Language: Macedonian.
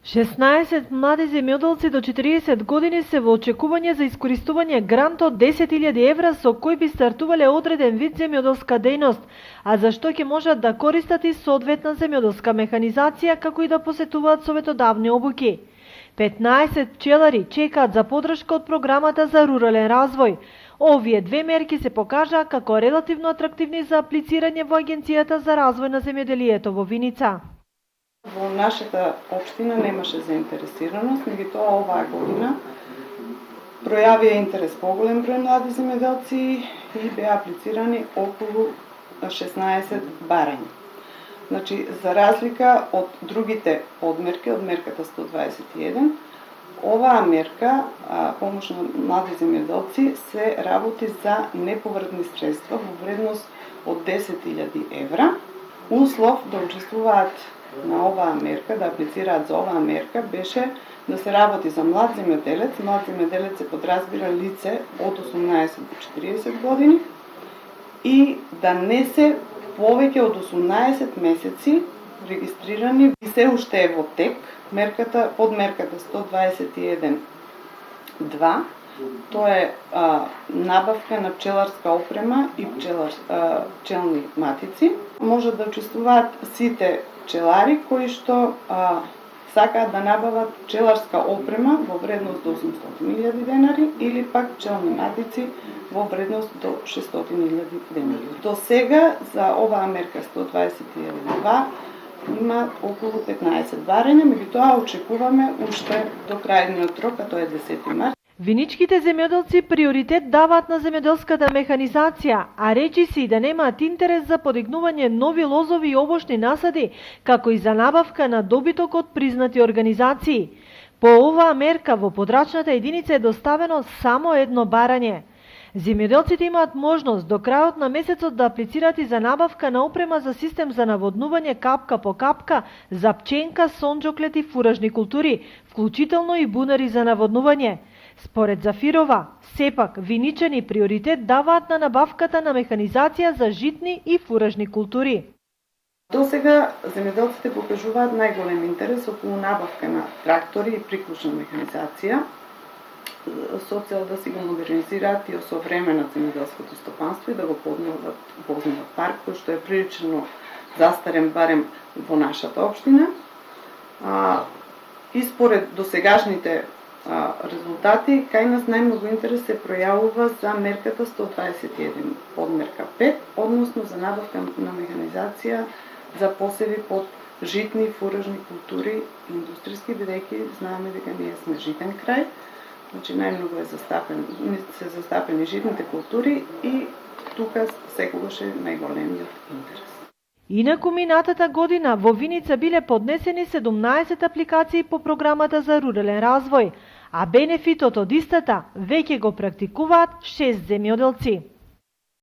16 млади земјоделци до 40 години се во очекување за искористување грант од 10.000 евра со кој би стартувале одреден вид земјоделска дејност, а за што ќе можат да користат и соодветна земјоделска механизација, како и да посетуваат советодавни обуки. 15 пчелари чекаат за подршка од програмата за рурален развој. Овие две мерки се покажаа како релативно атрактивни за аплицирање во Агенцијата за развој на земјоделието во Виница. Во нашата општина немаше заинтересираност, меѓутоа оваа година пројавија интерес поголем број млади земјоделци и беа аплицирани околу 16 барања. Значи, за разлика од другите подмерки, од мерката 121, оваа мерка, помош на млади земјоделци, се работи за неповратни средства во вредност од 10.000 евра. Услов да учествуваат на оваа мерка, да аплицираат за оваа мерка, беше да се работи за млад земјоделец. Млад земјоделец се подразбира лице од 18 до 40 години и да не се повеќе од 18 месеци регистрирани и се уште е во тек мерката, подмерката 121.2. Тоа е набавка на пчеларска опрема и пчелни матици. Може да учествуваат сите пчелари кои што сакаат да набават пчеларска опрема во вредност до 800.000 денари или пак пчелни матици во вредност до 600.000 денари. До сега за оваа мерка 121.2 има околу 15 барања, меѓутоа очекуваме уште до крајниот рок, а тоа е 10 март. Виничките земјоделци приоритет даваат на земјоделската механизација, а речи се и да немаат интерес за подигнување нови лозови и овошни насади, како и за набавка на добиток од признати организации. По оваа мерка во подрачната единица е доставено само едно барање. Земјоделците имаат можност до крајот на месецот да аплицираат и за набавка на опрема за систем за наводнување капка по капка за пченка, сонџоклет и фуражни култури, вклучително и бунари за наводнување. Според Зафирова, сепак виничани приоритет даваат на набавката на механизација за житни и фуражни култури. До сега земјоделците покажуваат најголем интерес околу набавка на трактори и приклучна механизација со цел да си го модернизираат и осовременат земјоделското стопанство и да го подноват возниот парк, кој што е прилично застарен барем во нашата општина. И според досегашните резултати, кај нас најмногу интерес се пројавува за мерката 121, подмерка 5, односно за набавка на механизација за посеви под житни и фуражни култури и индустријски, бидејќи знаеме дека ние сме житен крај, значи најмногу се застапени житните култури и тука секогаш е најголемиот интерес. Инаку минатата година во Виница биле поднесени 17 апликации по програмата за рурален развој, а бенефитот од истата веќе го практикуваат 6 земјоделци.